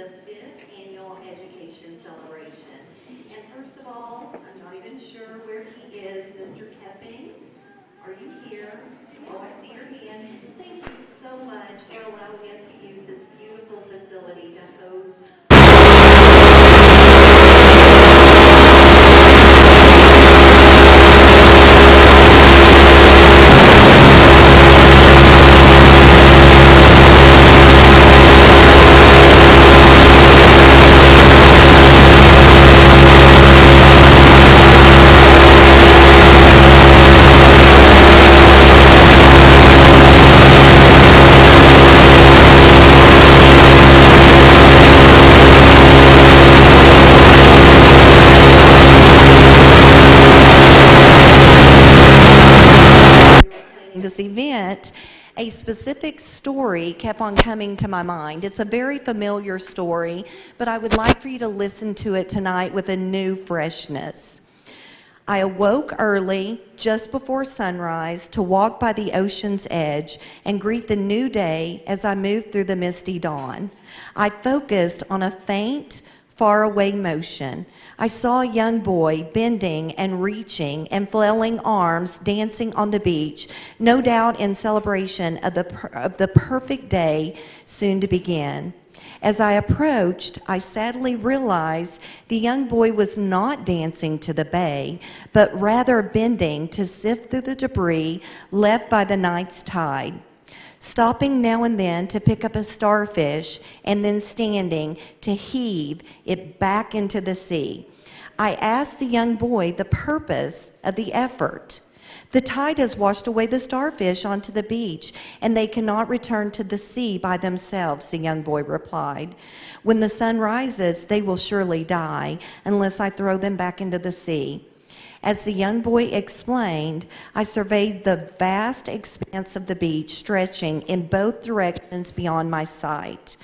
the 5th annual education celebration. And first of all, I'm not even sure where he is, Mr. Kepping. Are you here? Oh, I see your hand. Thank you so much for allowing us to use this beautiful facility to host this event, a specific story kept on coming to my mind. It's a very familiar story, but I would like for you to listen to it tonight with a new freshness. I awoke early, just before sunrise, to walk by the ocean's edge and greet the new day as I moved through the misty dawn. I focused on a faint, faraway motion. I saw a young boy bending and reaching and flailing arms dancing on the beach, no doubt in celebration of the perfect day soon to begin. As I approached, I sadly realized the young boy was not dancing to the bay, but rather bending to sift through the debris left by the night's tide, stopping now and then to pick up a starfish and then standing to heave it back into the sea. I asked the young boy the purpose of the effort. The tide has washed away the starfish onto the beach, and they cannot return to the sea by themselves, the young boy replied. When the sun rises, they will surely die unless I throw them back into the sea. As the young boy explained, I surveyed the vast expanse of the beach stretching in both directions beyond my sight.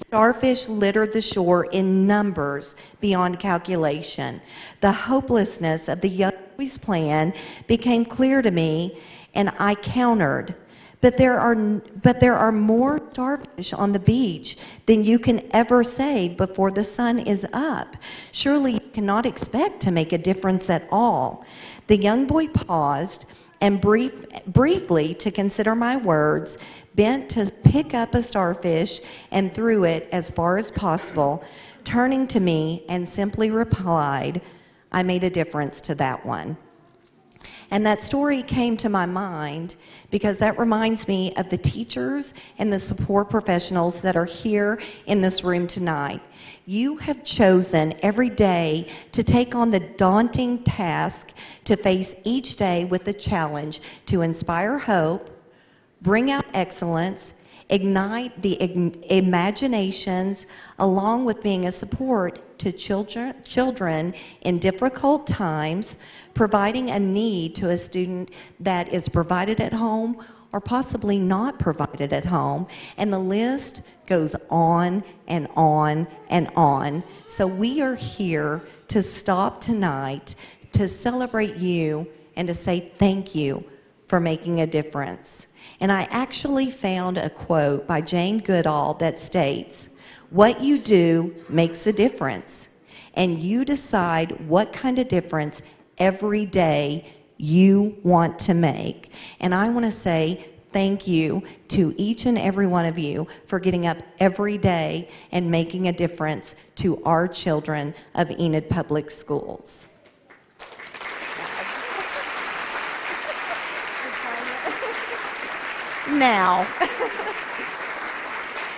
Starfish littered the shore in numbers beyond calculation. The hopelessness of the young boy's plan became clear to me, and I countered. But there are more starfish on the beach than you can ever save before the sun is up. Surely you cannot expect to make a difference at all. The young boy paused and briefly to consider my words, bent to pick up a starfish and threw it as far as possible, turning to me and simply replied, "I made a difference to that one." And that story came to my mind because that reminds me of the teachers and the support professionals that are here in this room tonight. You have chosen every day to take on the daunting task to face each day with the challenge to inspire hope, bring out excellence, ignite the imaginations, along with being a support to children in difficult times, providing a need to a student that is provided at home or possibly not provided at home. And the list goes on and on and on. So we are here to stop tonight to celebrate you and to say thank you for making a difference. And I actually found a quote by Jane Goodall that states, "What you do makes a difference, and you decide what kind of difference every day you want to make." And I want to say thank you to each and every one of you for getting up every day and making a difference to our children of Enid Public Schools. Now,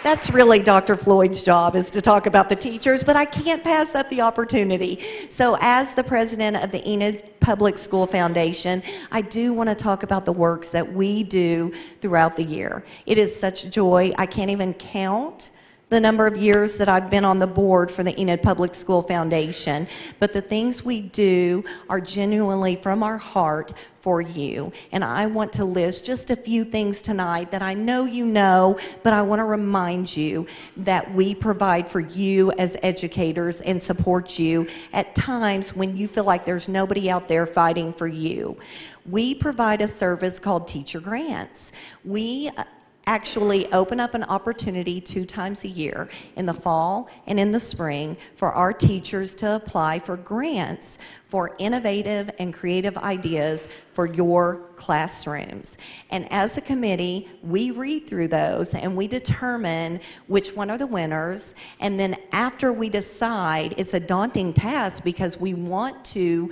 that's really Dr. Floyd's job, is to talk about the teachers, but I can't pass up the opportunity. So as the president of the Enid Public School Foundation, I do want to talk about the works that we do throughout the year. It is such joy. I can't even count the number of years that I've been on the board for the Enid Public School Foundation, but the things we do are genuinely from our heart for you. And I want to list just a few things tonight that I know you know, but I want to remind you that we provide for you as educators and support you at times when you feel like there's nobody out there fighting for you. We provide a service called Teacher Grants. We actually open up an opportunity 2 times a year, in the fall and in the spring, for our teachers to apply for grants for innovative and creative ideas for your classrooms. And as a committee, we read through those and we determine which one are the winners. And then after we decide, it's a daunting task because we want to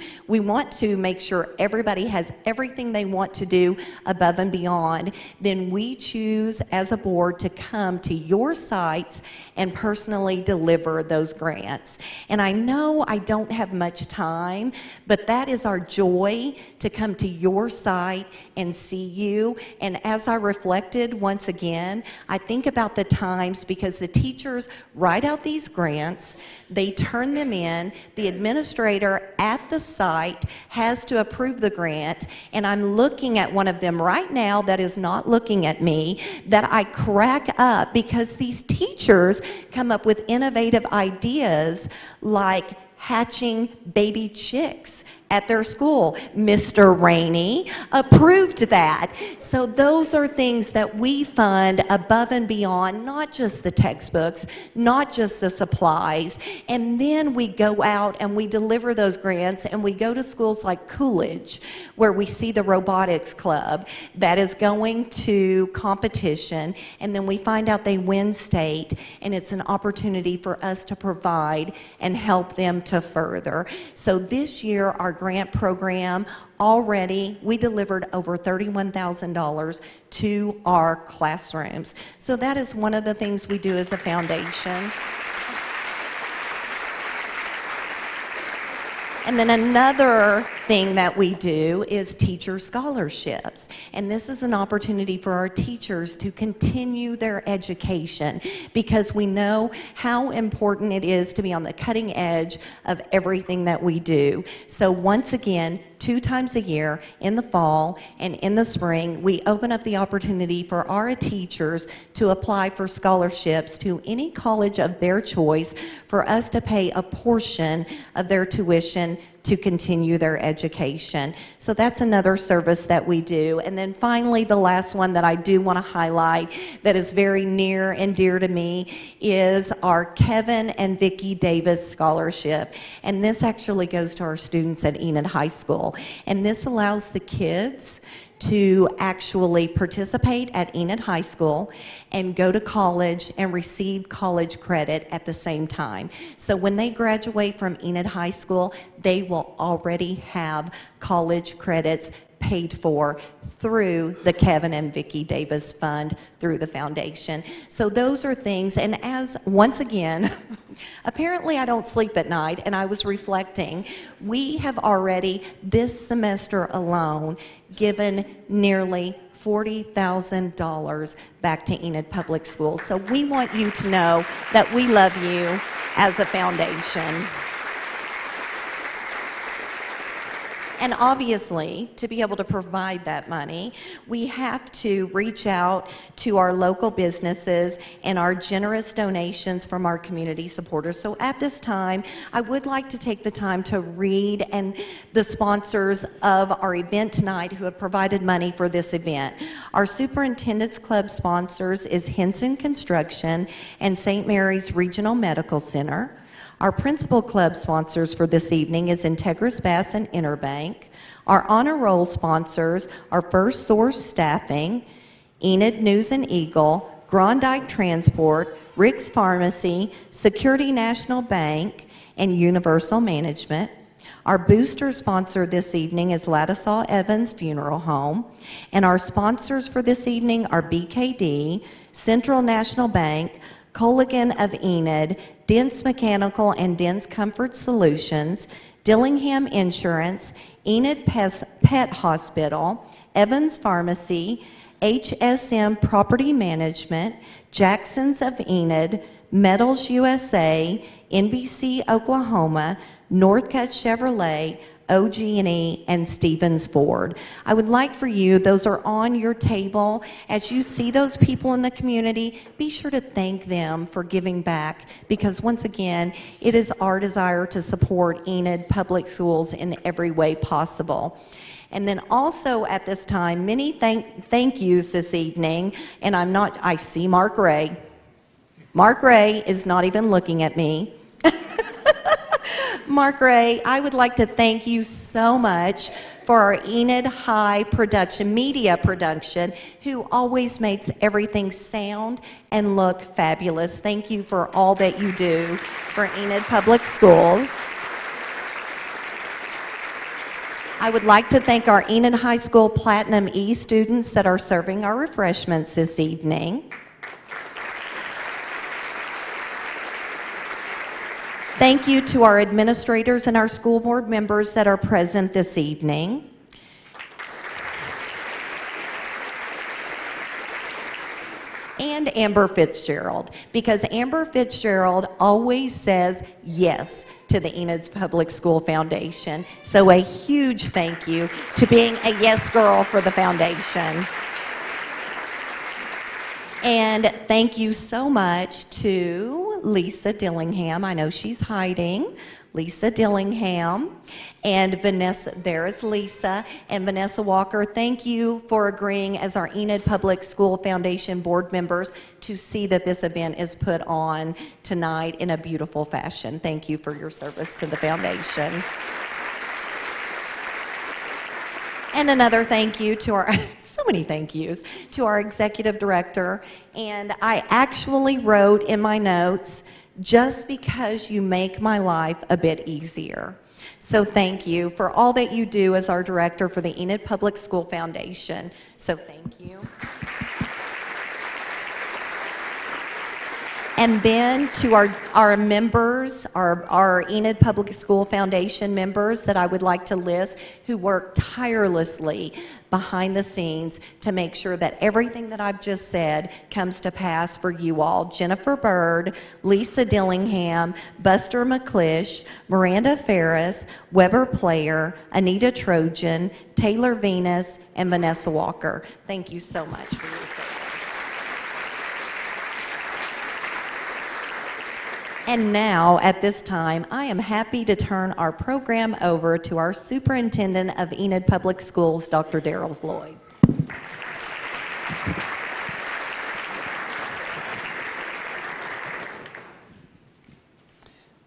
make sure everybody has everything they want to do above and beyond. Then we choose as a board to come to your sites and personally deliver those grants. And I know I don't have much time, but that is our joy, to come to your site and see you. And as I reflected once again, I think about the times, because the teachers write out these grants, they turn them in, the administrator at the site has to approve the grant, and I'm looking at one of them right now that is not looking at me, that I crack up, because these teachers come up with innovative ideas like hatching baby chicks at their school. Mr. Rainey approved that. So those are things that we fund above and beyond, not just the textbooks, not just the supplies. And then we go out and we deliver those grants, and we go to schools like Coolidge, where we see the robotics club that is going to competition, and then we find out they win state, and it's an opportunity for us to provide and help them to further. So this year, our grant program, already we delivered over $31,000 to our classrooms. So that is one of the things we do as a foundation. And then another thing that we do is teacher scholarships. And this is an opportunity for our teachers to continue their education, because we know how important it is to be on the cutting edge of everything that we do. So once again, 2 times a year, in the fall and in the spring, we open up the opportunity for our teachers to apply for scholarships to any college of their choice, for us to pay a portion of their tuition to continue their education. So that's another service that we do. And then finally, the last one that I do want to highlight that is very near and dear to me is our Kevin and Vicki Davis Scholarship. And this actually goes to our students at Enid High School. And this allows the kids to actually participate at Enid High School and go to college and receive college credit at the same time. So when they graduate from Enid High School, they will already have college credits paid for through the Kevin and Vicki Davis Fund, through the foundation. So those are things, and as, once again, apparently I don't sleep at night, and I was reflecting, we have already, this semester alone, given nearly $40,000 back to Enid Public Schools. So we want you to know that we love you as a foundation. And obviously, to be able to provide that money, we have to reach out to our local businesses and our generous donations from our community supporters. So at this time, I would like to take the time to read and the sponsors of our event tonight who have provided money for this event. Our Superintendent's Club sponsors is Henson Construction and St. Mary's Regional Medical Center. Our principal club sponsors for this evening is Integris Bass and Interbank. Our honor roll sponsors are First Source Staffing, Enid News and Eagle, Grondike Transport, Rick's Pharmacy, Security National Bank, and Universal Management. Our booster sponsor this evening is Ladislaw Evans Funeral Home. And our sponsors for this evening are BKD, Central National Bank, Colligan of Enid, Dents Mechanical and Dents Comfort Solutions, Dillingham Insurance, Enid Pet Hospital, Evans Pharmacy, HSM Property Management, Jackson's of Enid, Metals USA, NBC Oklahoma, Northcutt Chevrolet, OG&E, and Stevens Ford. I would like for you, those are on your table, as you see those people in the community, be sure to thank them for giving back, because once again, it is our desire to support Enid Public Schools in every way possible. And then also at this time, many thank yous this evening, and I see Mark Ray. Mark Ray is not even looking at me. Mark Ray, I would like to thank you so much for our Enid High production, media production, who always makes everything sound and look fabulous. Thank you for all that you do for Enid Public Schools. I would like to thank our Enid High School Platinum E students that are serving our refreshments this evening. Thank you to our administrators and our school board members that are present this evening. And Amber Fitzgerald, because Amber Fitzgerald always says yes to the Enid Public School Foundation. So a huge thank you to being a yes girl for the foundation. And thank you so much to Lisa Dillingham. I know she's hiding. Lisa Dillingham and Vanessa, there is Lisa, and Vanessa Walker. Thank you for agreeing as our Enid Public School Foundation board members to see that this event is put on tonight in a beautiful fashion. Thank you for your service to the foundation. And another thank you to our, so many thank yous, to our executive director. And I actually wrote in my notes, just because you make my life a bit easier. So thank you for all that you do as our director for the Enid Public School Foundation. So thank you. And then to our members, our Enid Public School Foundation members that I would like to list who work tirelessly behind the scenes to make sure that everything that I've just said comes to pass for you all. Jennifer Bird, Lisa Dillingham, Buster McClish, Miranda Ferris, Weber Player, Anita Trojan, Taylor Venus, and Vanessa Walker. Thank you so much for your service. And now, at this time, I am happy to turn our program over to our Superintendent of Enid Public Schools, Dr. Darrell Floyd.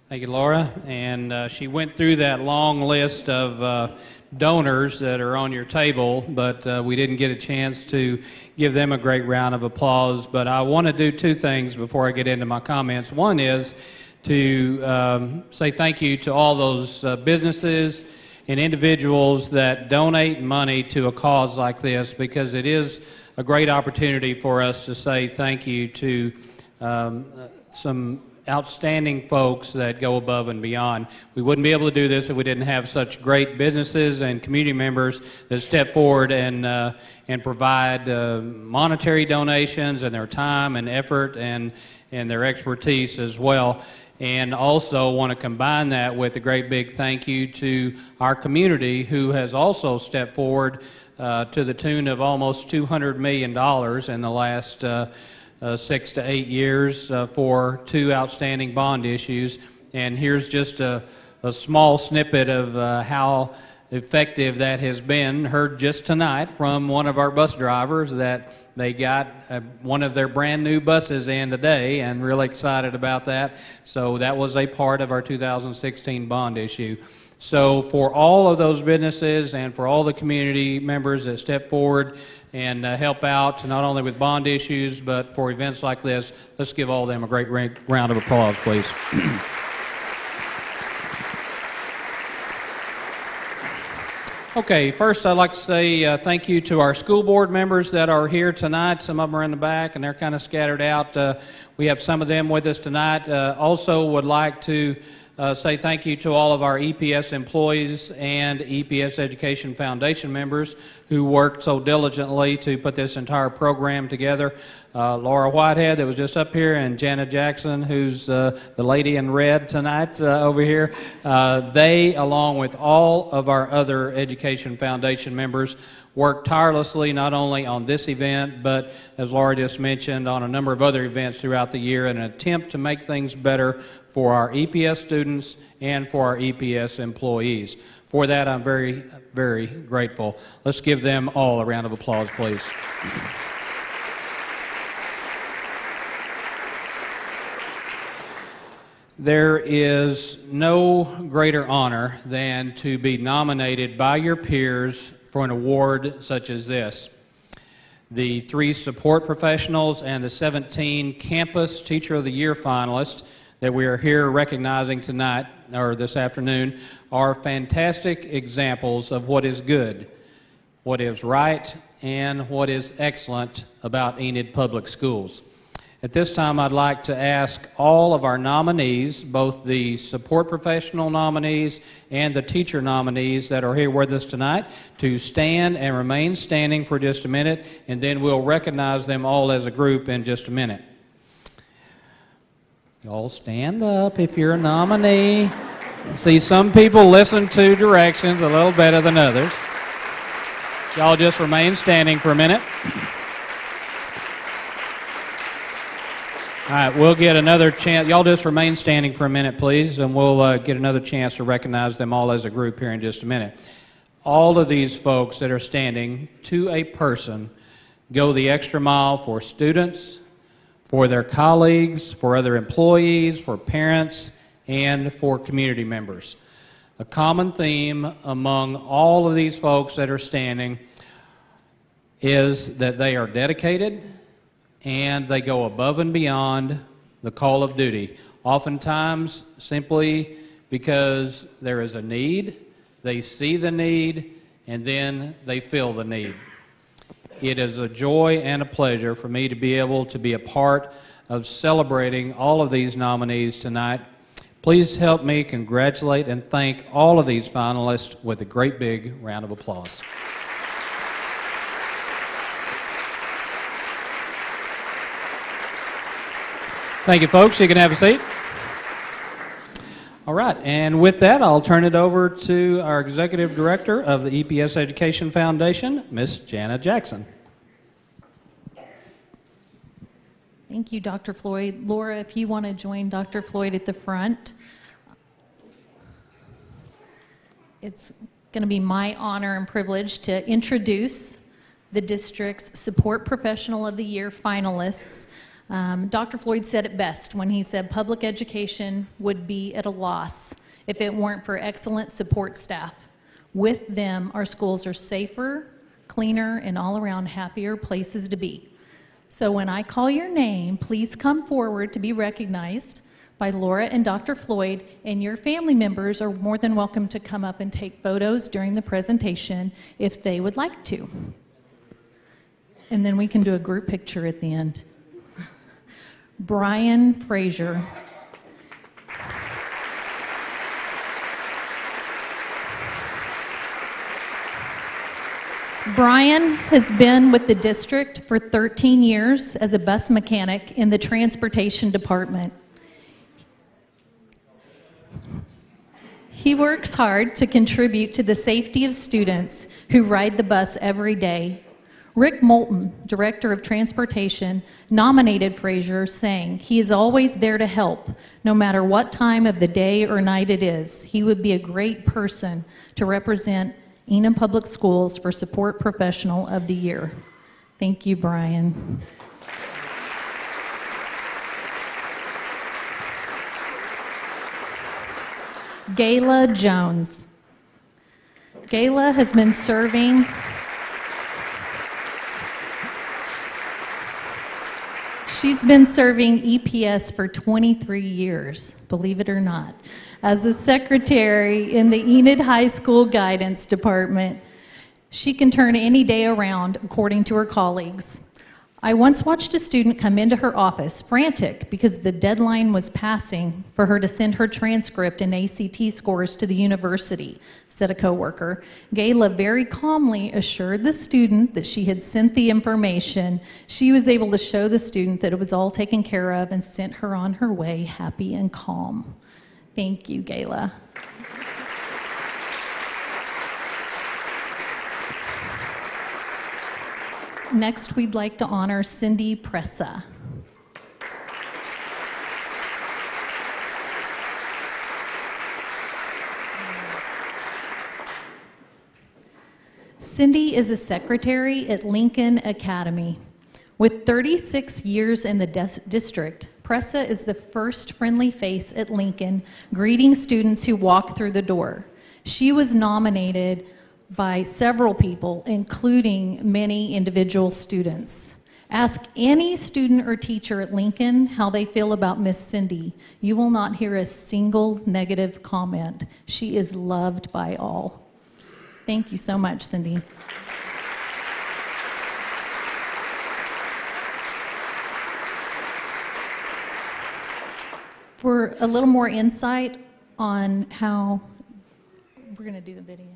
Thank you, Laura. And she went through that long list of donors that are on your table, but we didn't get a chance to give them a great round of applause. But I want to do two things before I get into my comments. One is to say thank you to all those businesses and individuals that donate money to a cause like this, because it is a great opportunity for us to say thank you to some outstanding folks that go above and beyond. We wouldn't be able to do this if we didn't have such great businesses and community members that step forward and provide monetary donations and their time and effort and their expertise as well. And also want to combine that with a great big thank you to our community, who has also stepped forward to the tune of almost $200 million in the last 6 to 8 years for 2 outstanding bond issues. And here's just a small snippet of how effective that has been, heard just tonight from one of our bus drivers that they got one of their brand new buses in today, and really excited about that. So that was a part of our 2016 bond issue. So for all of those businesses and for all the community members that step forward and help out, not only with bond issues, but for events like this, let's give all of them a great round of applause, please. Okay, first I'd like to say thank you to our school board members that are here tonight. Some of them are in the back and they're kind of scattered out. We have some of them with us tonight. Also would like to say thank you to all of our EPS employees and EPS Education Foundation members who worked so diligently to put this entire program together. Laura Whitehead that was just up here, and Jana Jackson, who's the lady in red tonight over here. They, along with all of our other Education Foundation members, work tirelessly not only on this event, but as Laura just mentioned, on a number of other events throughout the year in an attempt to make things better for our EPS students and for our EPS employees. For that, I'm very, very grateful. Let's give them all a round of applause, please. There is no greater honor than to be nominated by your peers for an award such as this. The 3 support professionals and the 17 Campus Teacher of the Year finalists that we are here recognizing tonight, or this afternoon, are fantastic examples of what is good, what is right, and what is excellent about Enid Public Schools. At this time, I'd like to ask all of our nominees, both the support professional nominees and the teacher nominees that are here with us tonight, to stand and remain standing for just a minute, and then we'll recognize them all as a group in just a minute. Y'all stand up if you're a nominee. See, some people listen to directions a little better than others. Y'all just remain standing for a minute. All right, we'll get another chance. Y'all just remain standing for a minute, please, and we'll get another chance to recognize them all as a group here in just a minute. All of these folks that are standing, to a person, go the extra mile for students, for their colleagues, for other employees, for parents, and for community members. A common theme among all of these folks that are standing is that they are dedicated and they go above and beyond the call of duty, oftentimes simply because there is a need, they see the need, and then they feel the need. It is a joy and a pleasure for me to be able to be a part of celebrating all of these nominees tonight. Please help me congratulate and thank all of these finalists with a great big round of applause. Thank you, folks. You can have a seat. All right, and with that, I'll turn it over to our Executive Director of the EPS Education Foundation, Miss Jana Jackson. Thank you, Dr. Floyd. Laura, if you want to join Dr. Floyd at the front. It's going to be my honor and privilege to introduce the district's Support Professional of the Year finalists. Dr. Floyd said it best when he said public education would be at a loss if it weren't for excellent support staff. With them, our schools are safer, cleaner, and all around happier places to be. So when I call your name, please come forward to be recognized by Laura and Dr. Floyd, and your family members are more than welcome to come up and take photos during the presentation if they would like to. And then we can do a group picture at the end. Brian Frazier. Brian has been with the district for 13 years as a bus mechanic in the transportation department. He works hard to contribute to the safety of students who ride the bus every day. Rick Moulton, Director of Transportation, nominated Frazier, saying he is always there to help, no matter what time of the day or night it is. He would be a great person to represent Enid Public Schools for Support Professional of the Year. Thank you, Brian. Gayla Jones. Gayla has been serving She's been serving EPS for 23 years, believe it or not, as a secretary in the Enid High School Guidance Department. She can turn any day around according to her colleagues. I once watched a student come into her office frantic because the deadline was passing for her to send her transcript and ACT scores to the university, said a coworker. Gayla very calmly assured the student that she had sent the information. She was able to show the student that it was all taken care of and sent her on her way happy and calm. Thank you, Gayla. Next, we'd like to honor Cindy Pressa. Cindy is a secretary at Lincoln Academy. With 36 years in the district, Pressa is the first friendly face at Lincoln, greeting students who walk through the door. She was nominated by several people, including many individual students. Ask any student or teacher at Lincoln how they feel about Miss Cindy. You will not hear a single negative comment. She is loved by all. Thank you so much, Cindy. For a little more insight on how, we're going to do the video.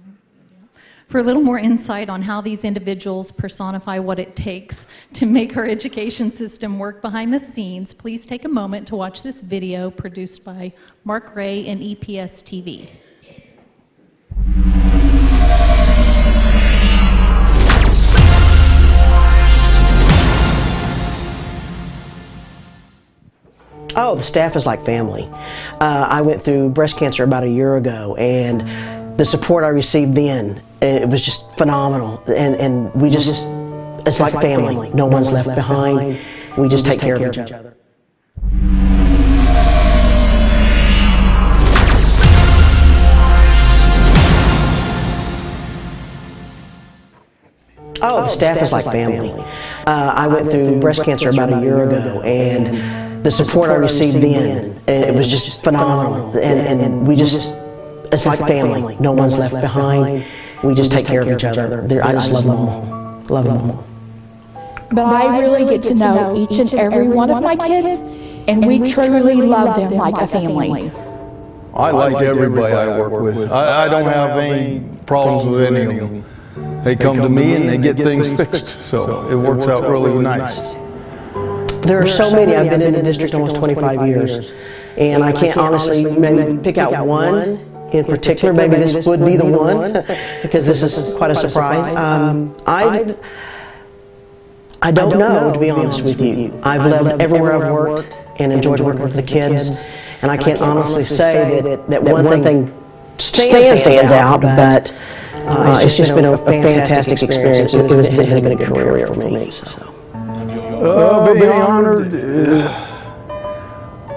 For a little more insight on how these individuals personify what it takes to make our education system work behind the scenes, please take a moment to watch this video produced by Mark Ray and EPS TV. Oh, the staff is like family. I went through breast cancer about a year ago, and the support I received then, it was just phenomenal. And we just, it's like family. No one's left behind. We just take care of each other. Oh, the staff is like family. I went through breast cancer about a year ago, and the support I received then, it was just phenomenal. And we just, it's like family. No one's left behind. We just take care of each other. I just love them all. Love them all. But I really get to know each and every one of my kids, and we truly love them like a family. I like everybody I work with. I don't have any problems with any of them. They come to me and they get things fixed, so it works out really nice. There are so many. I've been in the district almost 25 years, and I can't honestly maybe pick out one in particular. Maybe this would be the one, because this is quite a surprise. I don't know, to be honest with you. I've loved everywhere I've worked and enjoyed working with the kids, and I can't honestly say that one thing stands out, but it's just been a fantastic experience. It has been a career for me. So. Being honored,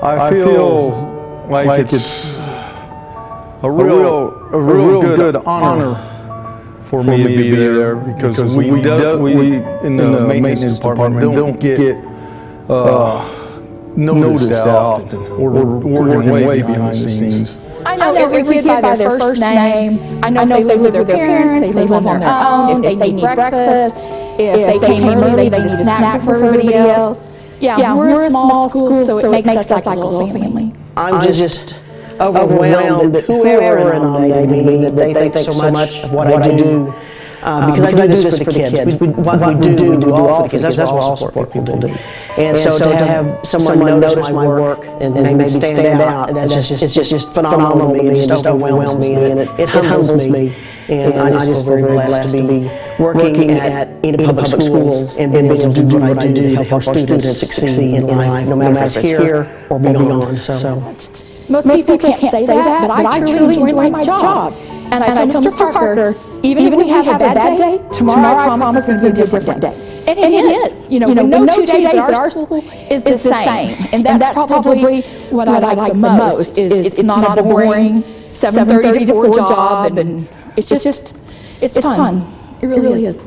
I feel like it's a real good honor for me to be there, because we in the maintenance department don't get noticed that often. We're working way behind the scenes. I know every kid by their first name. I know if they live with their parents, they live on their own, if they need breakfast, if they came early, they need a snack for everybody else. Yeah, we're a small school, so it makes us like a little family. I'm just overwhelmed that whoever nominated me, that they think so much of what I do. Because I do this for the kids. What we do all for the kids. That's what all support people do. And so to have someone notice my work and maybe stand out, it's just phenomenal to me. It just overwhelms me, and it humbles me. And I just feel very blessed to be working at Enid Public Schools and being able to do what I do to help our students succeed in life, no matter if it's here or beyond. Most people can't say that, but I truly enjoy my job. And I tell Mr. Parker, even if we have a bad day, tomorrow I promise it's going to be a different day. And it is. You know, no 2 days at our school is the same. And that's probably what I like the most, is it's not a boring 7:30 to 4 job, and it's fun. It really is.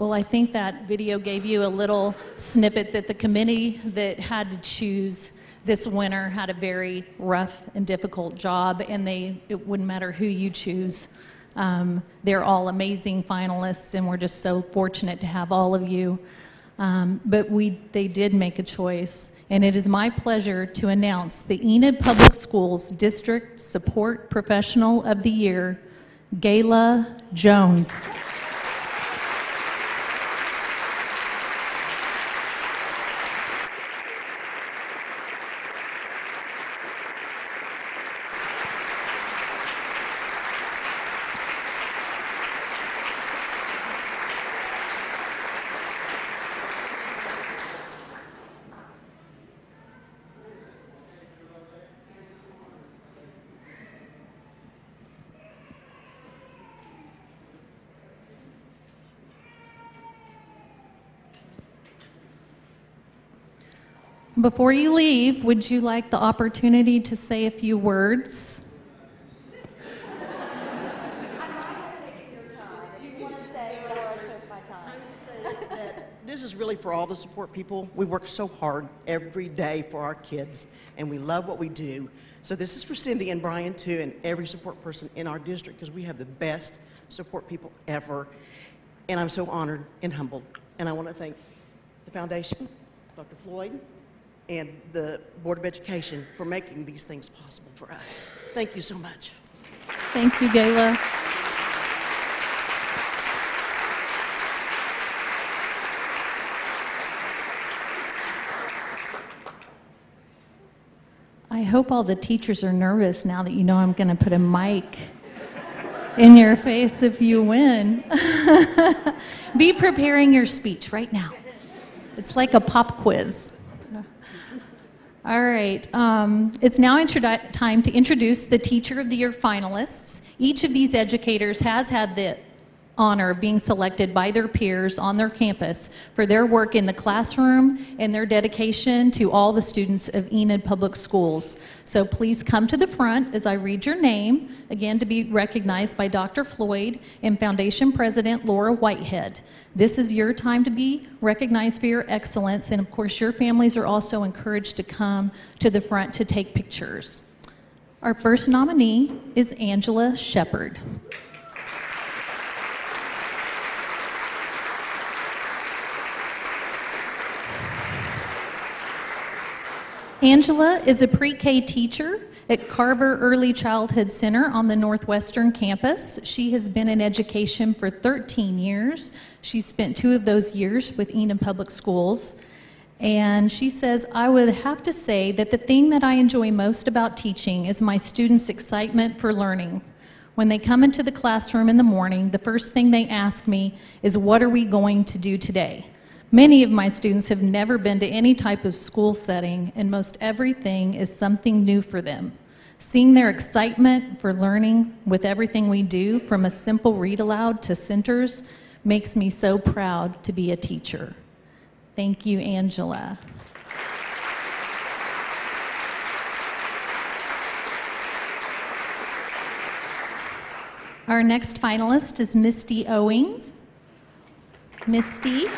Well, I think that video gave you a little snippet that the committee that had to choose this winner had a very rough and difficult job, and it wouldn't matter who you choose. They're all amazing finalists, and we're just so fortunate to have all of you. But they did make a choice, and it is my pleasure to announce the Enid Public Schools District Support Professional of the Year, Gayla Jones. Before you leave, would you like the opportunity to say a few words? This is really for all the support people. We work so hard every day for our kids, and we love what we do. So this is for Cindy and Brian, too, and every support person in our district, because we have the best support people ever. And I'm so honored and humbled. And I want to thank the foundation, Dr. Floyd, and the Board of Education for making these things possible for us. Thank you so much. Thank you, Gayla. I hope all the teachers are nervous now that you know I'm going to put a mic in your face if you win. Be preparing your speech right now. It's like a pop quiz. All right, it's now time to introduce the Teacher of the Year finalists. Each of these educators has had the honor of being selected by their peers on their campus for their work in the classroom and their dedication to all the students of Enid Public Schools. So please come to the front as I read your name, again to be recognized by Dr. Floyd and Foundation President Laura Whitehead. This is your time to be recognized for your excellence, and of course your families are also encouraged to come to the front to take pictures. Our first nominee is Angela Shepard. Angela is a pre-K teacher at Carver Early Childhood Center on the Northwestern campus. She has been in education for 13 years. She spent 2 of those years with Enid Public Schools. And she says, I would have to say that the thing that I enjoy most about teaching is my students' excitement for learning. When they come into the classroom in the morning, the first thing they ask me is, what are we going to do today? Many of my students have never been to any type of school setting, and most everything is something new for them. Seeing their excitement for learning with everything we do, from a simple read aloud to centers, makes me so proud to be a teacher. Thank you, Angela. Our next finalist is Misty Owings. Misty.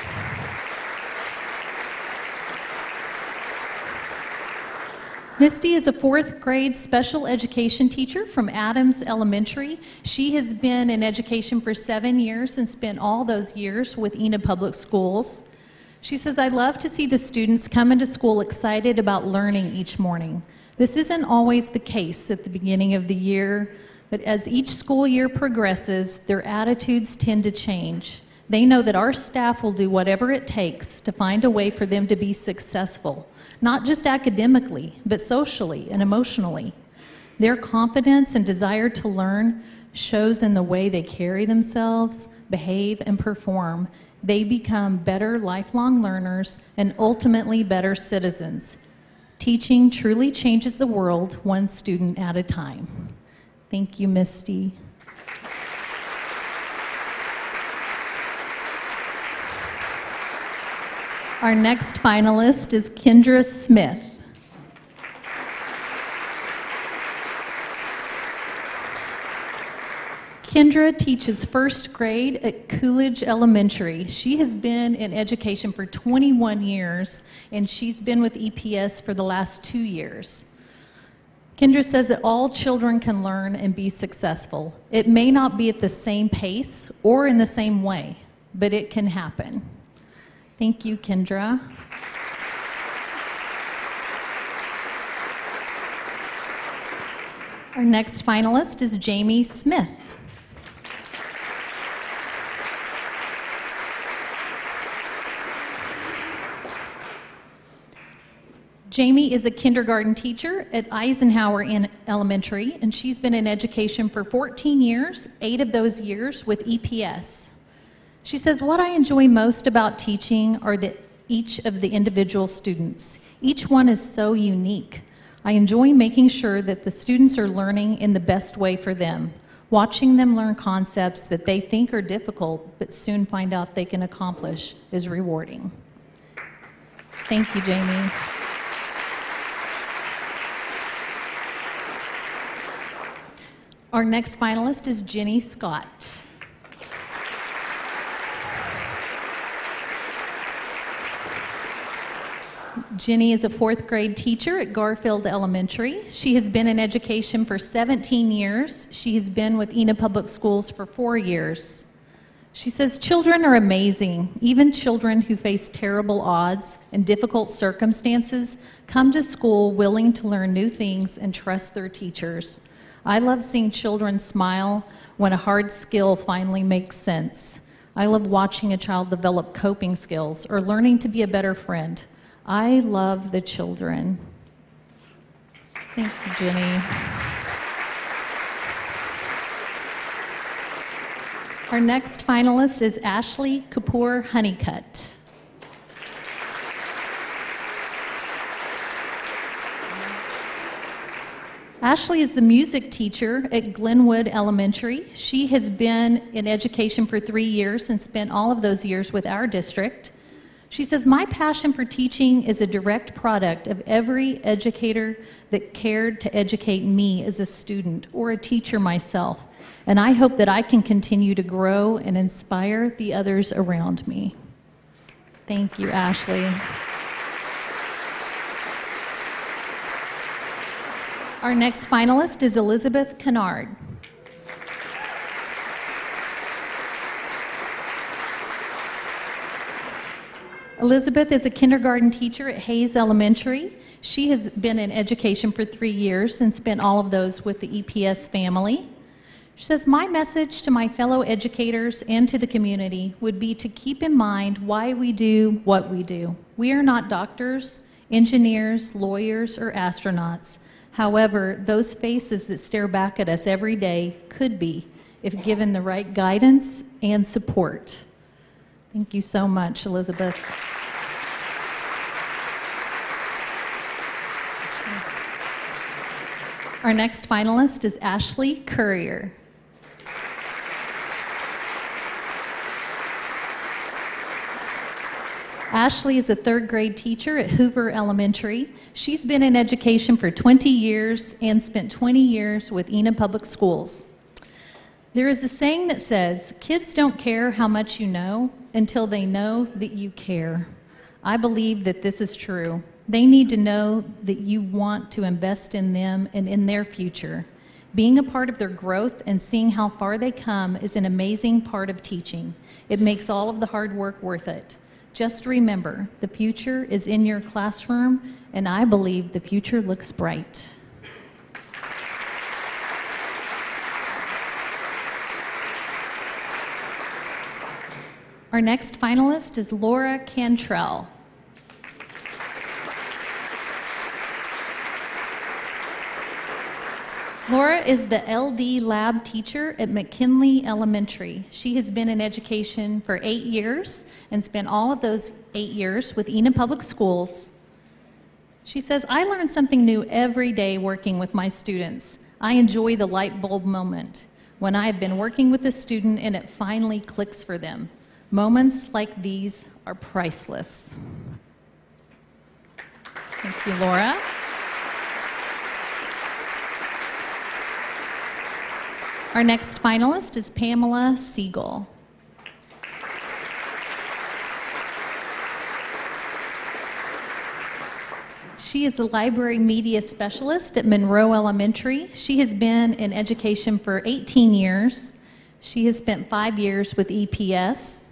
Misty is a 4th grade special education teacher from Adams Elementary. She has been in education for 7 years and spent all those years with Enid Public Schools. She says, I love to see the students come into school excited about learning each morning. This isn't always the case at the beginning of the year, but as each school year progresses, their attitudes tend to change. They know that our staff will do whatever it takes to find a way for them to be successful, not just academically, but socially and emotionally. Their confidence and desire to learn shows in the way they carry themselves, behave, and perform. They become better lifelong learners and ultimately better citizens. Teaching truly changes the world one student at a time. Thank you, Misty. Our next finalist is Kendra Smith. Kendra teaches first grade at Coolidge Elementary. She has been in education for 21 years, and she's been with EPS for the last 2 years. Kendra says that all children can learn and be successful. It may not be at the same pace or in the same way, but it can happen. Thank you, Kendra. Our next finalist is Jamie Smith. Jamie is a kindergarten teacher at Eisenhower Elementary, and she's been in education for 14 years, 8 of those years with EPS. She says, what I enjoy most about teaching are each of the individual students. Each one is so unique. I enjoy making sure that the students are learning in the best way for them. Watching them learn concepts that they think are difficult, but soon find out they can accomplish is rewarding. Thank you, Jamie. Our next finalist is Jenny Scott. Jenny is a 4th grade teacher at Garfield Elementary. She has been in education for 17 years. She has been with Enid Public Schools for 4 years. She says, children are amazing. Even children who face terrible odds and difficult circumstances come to school willing to learn new things and trust their teachers. I love seeing children smile when a hard skill finally makes sense. I love watching a child develop coping skills or learning to be a better friend. I love the children. Thank you, Jenny. Our next finalist is Ashley Kapoor Honeycutt. Ashley is the music teacher at Glenwood Elementary. She has been in education for 3 years and spent all of those years with our district. She says, my passion for teaching is a direct product of every educator that cared to educate me as a student or a teacher myself, and I hope that I can continue to grow and inspire the others around me. Thank you, Ashley. Our next finalist is Elizabeth Kennard. Elizabeth is a kindergarten teacher at Hayes Elementary. She has been in education for 3 years and spent all of those with the EPS family. She says, my message to my fellow educators and to the community would be to keep in mind why we do what we do. We are not doctors, engineers, lawyers, or astronauts. However, those faces that stare back at us every day could be, if given the right guidance and support. Thank you so much, Elizabeth. Our next finalist is Ashley Courier. Ashley is a 3rd grade teacher at Hoover Elementary. She's been in education for 20 years and spent 20 years with Enid Public Schools. There is a saying that says, kids don't care how much you know until they know that you care. I believe that this is true. They need to know that you want to invest in them and in their future. Being a part of their growth and seeing how far they come is an amazing part of teaching. It makes all of the hard work worth it. Just remember, the future is in your classroom, and I believe the future looks bright. Our next finalist is Laura Cantrell. Laura is the LD lab teacher at McKinley Elementary. She has been in education for 8 years and spent all of those 8 years with Enid Public Schools. She says, I learn something new every day working with my students. I enjoy the light bulb moment when I have been working with a student and it finally clicks for them. Moments like these are priceless. Thank you, Laura. Our next finalist is Pamela Siegel. She is a library media specialist at Monroe Elementary. She has been in education for 18 years. She has spent 5 years with EPS.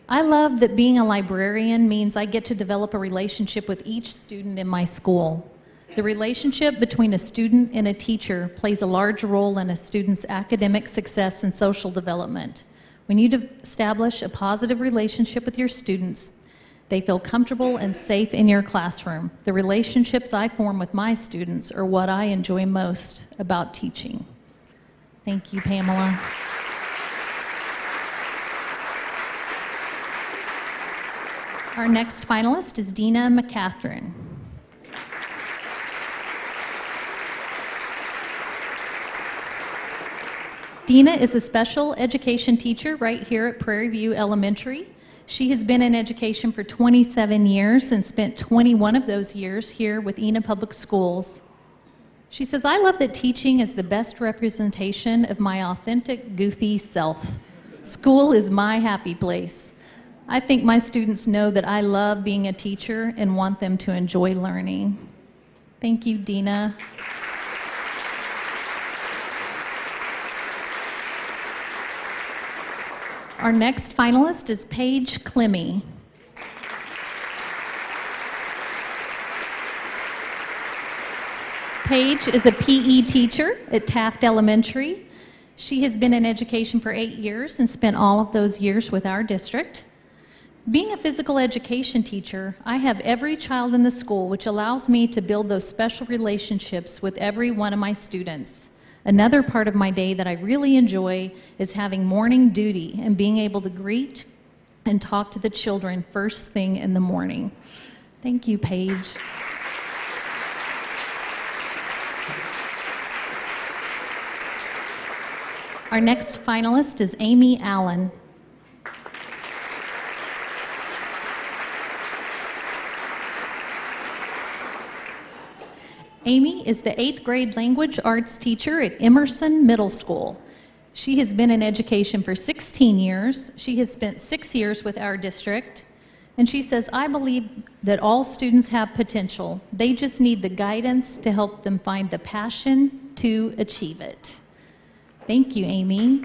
I love that being a librarian means I get to develop a relationship with each student in my school. The relationship between a student and a teacher plays a large role in a student's academic success and social development. When you establish a positive relationship with your students, they feel comfortable and safe in your classroom. The relationships I form with my students are what I enjoy most about teaching. Thank you, Pamela. Our next finalist is Dina McCatherine. Dina is a special education teacher right here at Prairie View Elementary. She has been in education for 27 years and spent 21 of those years here with Enid Public Schools. She says, I love that teaching is the best representation of my authentic, goofy self. School is my happy place. I think my students know that I love being a teacher and want them to enjoy learning. Thank you, Dina. Our next finalist is Paige Clemmy. Paige is a PE teacher at Taft Elementary. She has been in education for 8 years and spent all of those years with our district. Being a physical education teacher, I have every child in the school, which allows me to build those special relationships with every one of my students. Another part of my day that I really enjoy is having morning duty and being able to greet and talk to the children first thing in the morning. Thank you, Paige. Our next finalist is Amy Allen. Amy is the 8th grade language arts teacher at Emerson Middle School. She has been in education for 16 years. She has spent 6 years with our district. And she says, I believe that all students have potential. They just need the guidance to help them find the passion to achieve it. Thank you, Amy.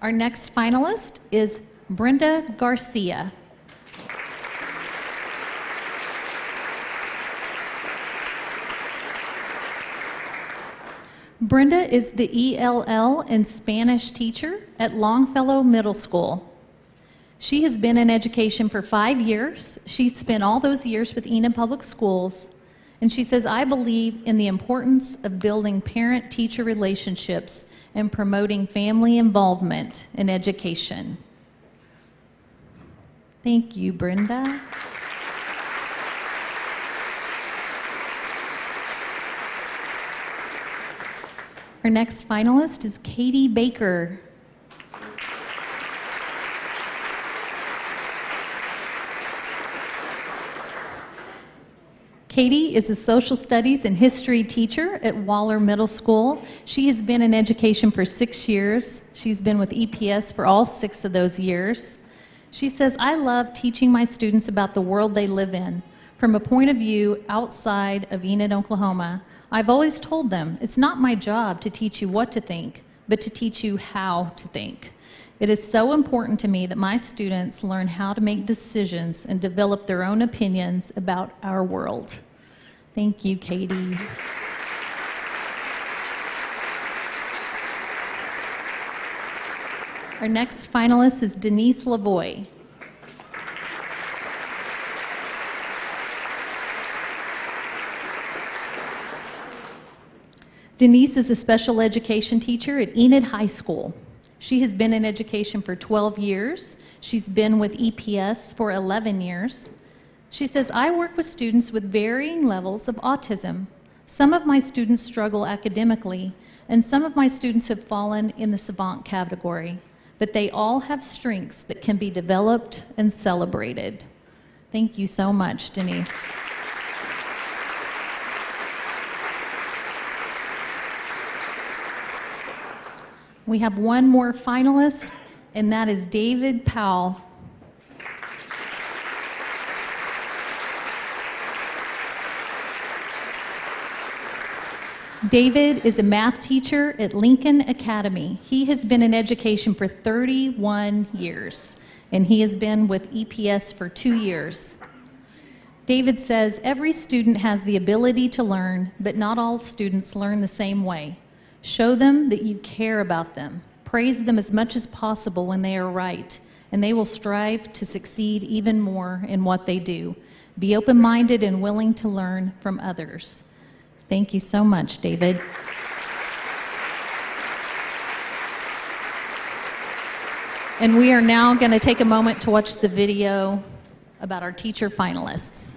Our next finalist is Brenda Garcia. Brenda is the ELL and Spanish teacher at Longfellow Middle School. She has been in education for 5 years. She's spent all those years with Enid Public Schools. And she says, I believe in the importance of building parent-teacher relationships and promoting family involvement in education. Thank you, Brenda. Our next finalist is Katie Baker. Katie is a social studies and history teacher at Waller Middle School. She has been in education for 6 years. She's been with EPS for all 6 of those years. She says, I love teaching my students about the world they live in from a point of view outside of Enid, Oklahoma. I've always told them, it's not my job to teach you what to think, but to teach you how to think. It is so important to me that my students learn how to make decisions and develop their own opinions about our world. Thank you, Katie. Our next finalist is Denise Lavoie. Denise is a special education teacher at Enid High School. She has been in education for 12 years. She's been with EPS for 11 years. She says, I work with students with varying levels of autism. Some of my students struggle academically, and some of my students have fallen in the savant category, but they all have strengths that can be developed and celebrated. Thank you so much, Denise. We have one more finalist, and that is David Powell. David is a math teacher at Lincoln Academy. He has been in education for 31 years, and he has been with EPS for 2 years. David says, every student has the ability to learn, but not all students learn the same way. Show them that you care about them. Praise them as much as possible when they are right, and they will strive to succeed even more in what they do. Be open-minded and willing to learn from others. Thank you so much, David. And we are now going to take a moment to watch the video about our teacher finalists.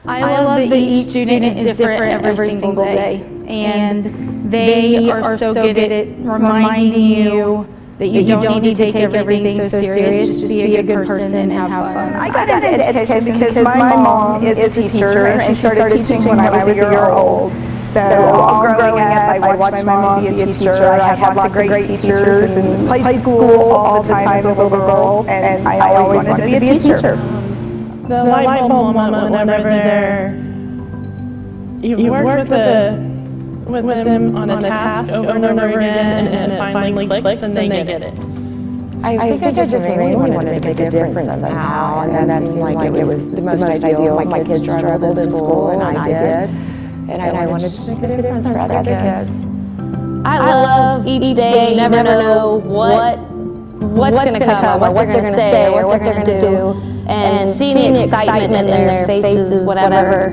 I love that each student is different every single day, and they are so good at reminding you that you don't need to take everything so serious. Just be a good person and have fun. I got into education because my mom is a teacher, and she started teaching when I was a year old. So all growing up, I watched my mom be a teacher. I had lots of great teachers and played school all the time as a little girl, and I always wanted to be a teacher. The light bulb moment whenever they're, you work with them on a task over and over again, and it finally clicks and they get it. I think I just really wanted to make a difference somehow, and that seemed like it was the most ideal. My kids struggled in school, and I did, and I wanted to make a difference for other kids. I love each day. You never know what's going to come, or what they're going to say, or what they're going to do. And seeing the excitement in their faces whenever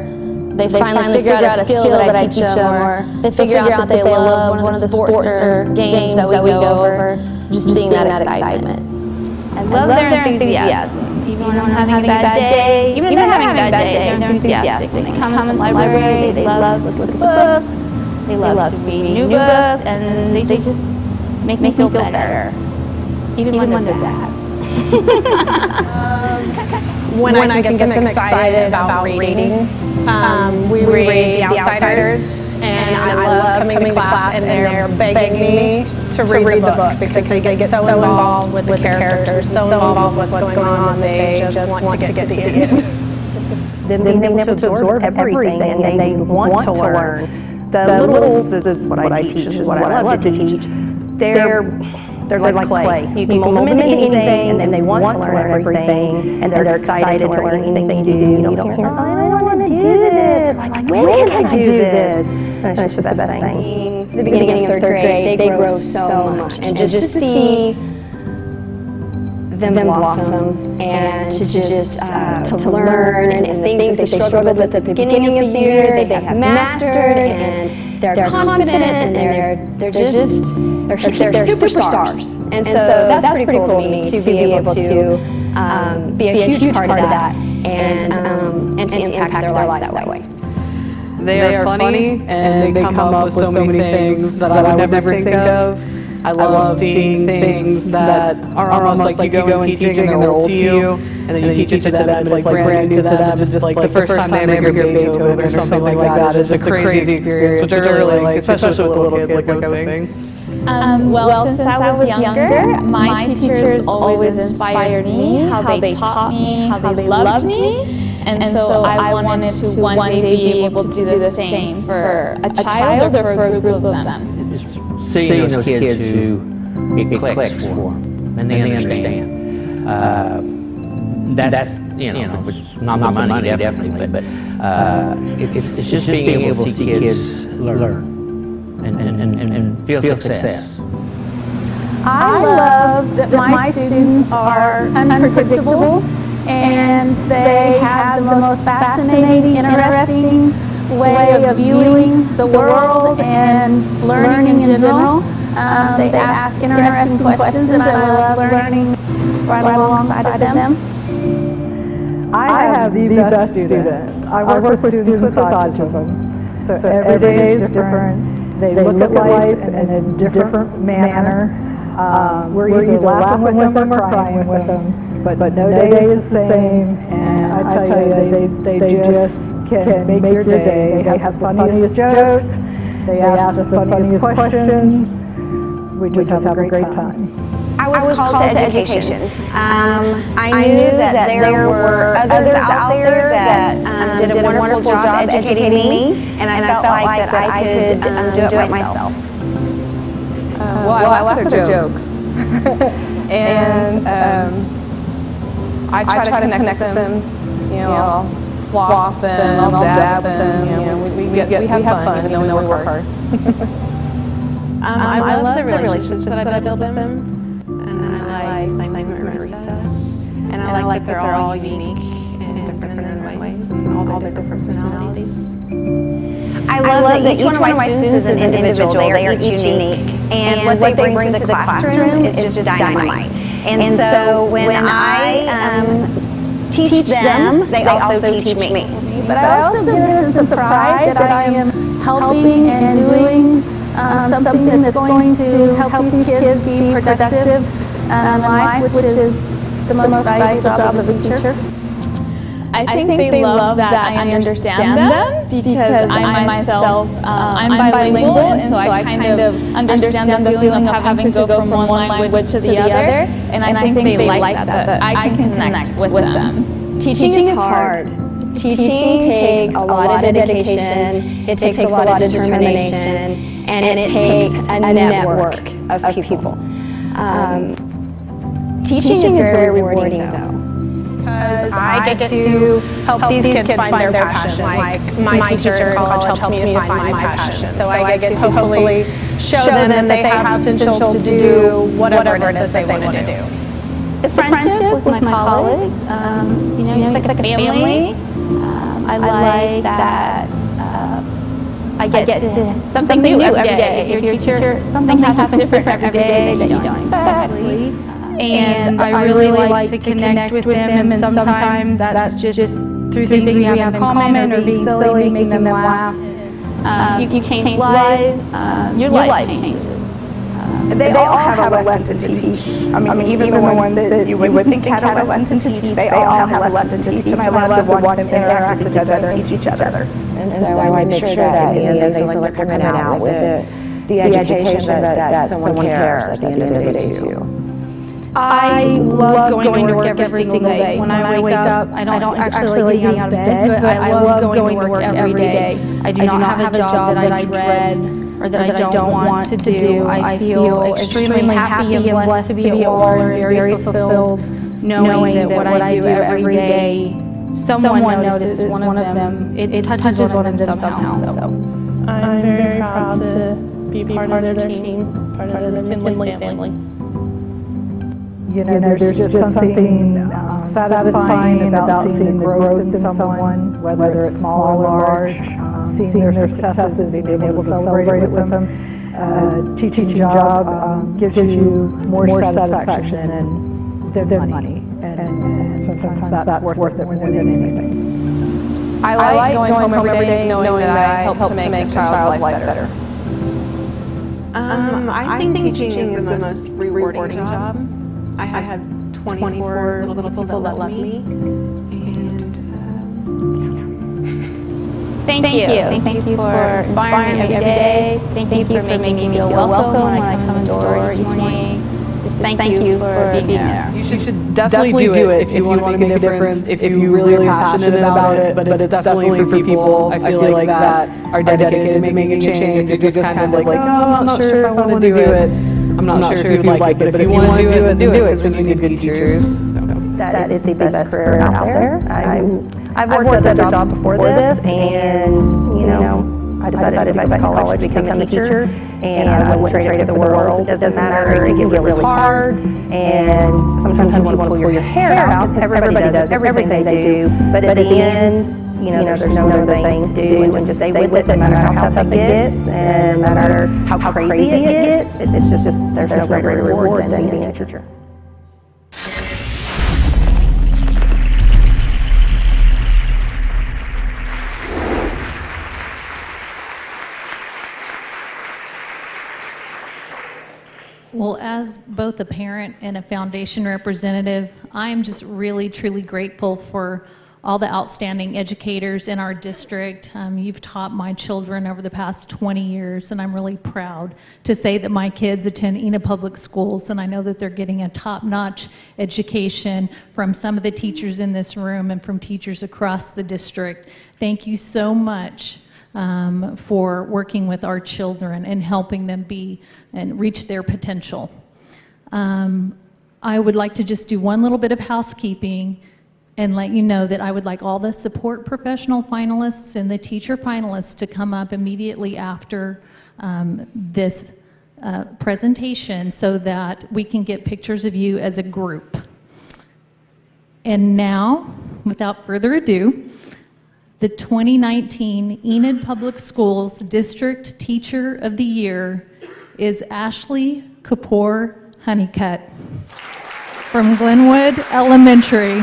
they finally figure out a skill that I teach them, or they figure out that they love one of the sports or games that we go over, just seeing that excitement. I love their enthusiasm. Even when I'm having a bad day, even if they're having a bad day, they're enthusiastic. When they come to the library, they love to look at books, they love to read new books, and they just make me feel better, even when they're bad. When I can get them excited about reading, we read The Outsiders, and I love coming to class and they're begging me to read the book because they get so involved with the characters, so involved with what's going on, they just want to get to the end. Them being able to absorb everything, and they want to learn. The littles is what I teach, is what I love to teach. They're like clay. You can mold them into anything, and then they want to learn everything, and they're excited to learn anything you do. You don't hear, I want to do this. Like, when can I do this? And it's just the best thing. The beginning of third grade, they grow so much. And just to see them blossom and to just to learn, and the things that they struggled with at the beginning of the year, they have mastered, and they're confident, and they're superstars. And so that's pretty cool to me, to be able to be a huge part of that, and to impact their lives that way. They are funny, and they come up with so many things that I would never think of. I love seeing things that are almost like you go and teaching and they're old to you, and then you teach it to them and it's like brand new to them, just like the first time they ever hear Beethoven or something like that. It's just a crazy experience, which I really like, especially with the little kids, like I was saying. Well, since I was younger, my teachers always inspired me, how they taught me, how they loved me. And so I wanted to one day be able to do the same for a child or for a group of them. Seeing those kids who it clicks for, and they understand. That's it's not the money definitely, but it's just being able to see kids learn and feel success. I love that my students are unpredictable, and they have the most fascinating, interesting way of viewing the world and learning in general. They ask interesting questions, and I love learning right alongside of them. I have the best students. I work with students with autism. So every day is different. They look at life in a different manner. We're either laughing with them or crying with them, but no day is the same. And I tell you, they just can make your day. They have the funniest jokes. They ask the funniest questions. We just have a great time. I was called to education. I knew that there were others out there that did a wonderful job educating me, and I felt like that I could do it myself. Well, I laugh at their jokes. And I try to connect them, you know, I'll floss with them, I'll dab with them, you know, we have fun even though we work hard. I love the relationships that I've built with them. I like playing at recess. And I like that they're all unique and different in their own ways, and all their different personalities. I love that each one of my students is an individual. They are each unique. And what they bring to the classroom is just dynamite. And so when I teach them, they also teach me. But I also get a sense of pride that I am helping and doing something that's going to help these kids be productive in life, which is the most valuable job of a teacher. I think they love that I understand them because I myself, I'm bilingual, and so I kind of understand the feeling of having to go from one language to the other, and I think they like that I can connect with them. Teaching is hard. Teaching takes a lot of dedication, it takes a lot of determination, and it takes a network of people. Teaching is very rewarding though. Because I get to help these kids find their passion. Like my teacher in college helped me to find my passion. So I get to hopefully show them that they have potential to do whatever it is that they want to do. The friendship with my colleagues, you know, it's like a family. I like that I get to something new every day. If you're a teacher, something happens different every day that you don't expect. And I really like to connect with them, and sometimes that's just through things we have in common or being silly, making them laugh. You can change lives, your life changes. They all have a lesson to teach. I mean, even the ones that you would think had a lesson to teach, they all have a lesson to teach, and I love to watch them interact with each other and teach each other. And so I would make sure that in the end they feel like they're coming out with the education that someone cares at the end of the day too. I love going to work every single day. When I wake up, I don't actually like getting out of bed, but I love going to work every day. I do not have a job that I dread or that I don't want to do. I feel extremely happy and blessed to be at Waller and very fulfilled knowing that what I do every day, someone notices one of them. It touches one of them somehow. So I'm very proud to be part of their team, part of the Finley family. You know, there's just something satisfying about seeing the growth in someone, whether it's small or large, seeing their successes and being able to celebrate it with them. Teaching job gives you more satisfaction than money, and sometimes that's worth it more than anything. I like going home every day knowing that I help to make a child's life better. I think teaching is the most rewarding job. I have 24 little people that love me. Thank you for inspiring me every day. Thank you for making me feel welcome when I come in the door each morning. Just thank you for being there. You should definitely do it if you want to make a difference, if you really are passionate about it, but it's definitely for people, I feel like, that are dedicated to making a change. If you're just kind of like, oh, I'm not sure if I want to do it, I'm not sure if you'd like it, but if you want to do it, then do it, because we need good teachers. That is the best career out there. I've worked other jobs before this, and you know, I decided if I went to college to become a teacher, and I wouldn't trade it for the world. It doesn't matter, it can get really hard, and sometimes you want to pull your hair out, because everybody does everything they do, but at the end, you know, there's no other thing to do, and just stay with it, no matter how tough it gets, and no matter how crazy it gets, it's just, there's no greater reward than being a teacher. Well, as both a parent and a foundation representative, I am just really, truly grateful for all the outstanding educators in our district. You've taught my children over the past 20 years, and I'm really proud to say that my kids attend Enid Public Schools, and I know that they're getting a top-notch education from some of the teachers in this room and from teachers across the district. Thank you so much for working with our children and helping them be and reach their potential. I would like to just do one little bit of housekeeping and let you know that I would like all the support professional finalists and the teacher finalists to come up immediately after this presentation so that we can get pictures of you as a group. And now, without further ado, the 2019 Enid Public Schools District Teacher of the Year is Ashley Kapoor Honeycutt from Glenwood Elementary.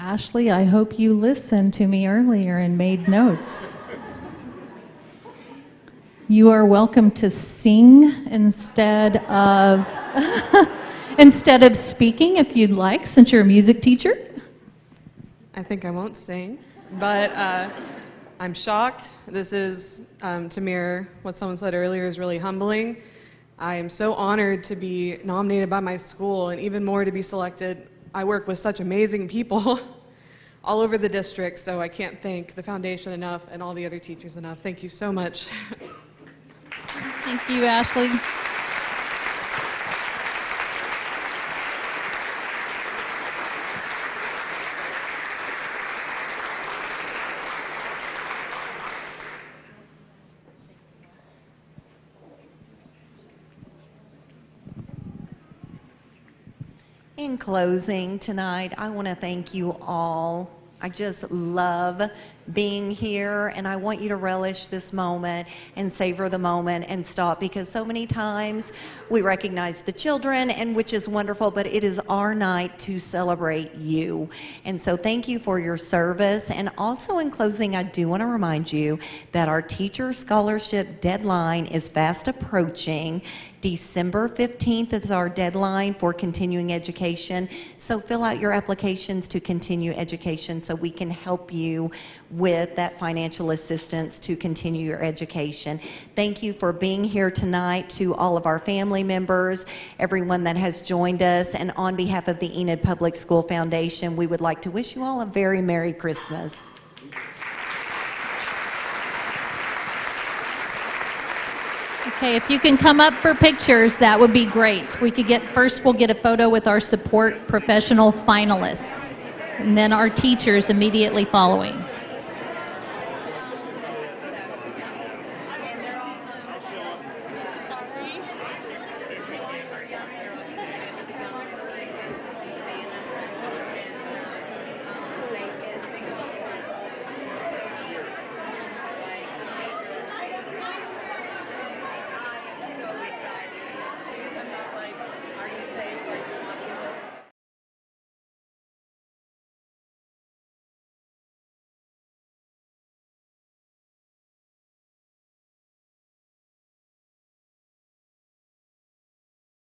Ashley, I hope you listened to me earlier and made notes. You are welcome to sing instead of instead of speaking if you'd like, since you're a music teacher. I think I won't sing, but I'm shocked. This is, to mirror what someone said earlier, is really humbling. I am so honored to be nominated by my school and even more to be selected. I work with such amazing people all over the district, so I can't thank the foundation enough and all the other teachers enough. Thank you so much. Thank you, Ashley. In closing tonight, I want to thank you all. I just love being here, and I want you to relish this moment and savor the moment and stop, because so many times we recognize the children, and which is wonderful, but it is our night to celebrate you. And so thank you for your service. And also in closing, I do want to remind you that our teacher scholarship deadline is fast approaching. December 15th is our deadline for continuing education. So fill out your applications to continue education so we can help you with that financial assistance to continue your education. Thank you for being here tonight, to all of our family members, everyone that has joined us, and on behalf of the Enid Public School Foundation, we would like to wish you all a very Merry Christmas. Okay, if you can come up for pictures, that would be great. We could get, first we'll get a photo with our support professional finalists, and then our teachers immediately following.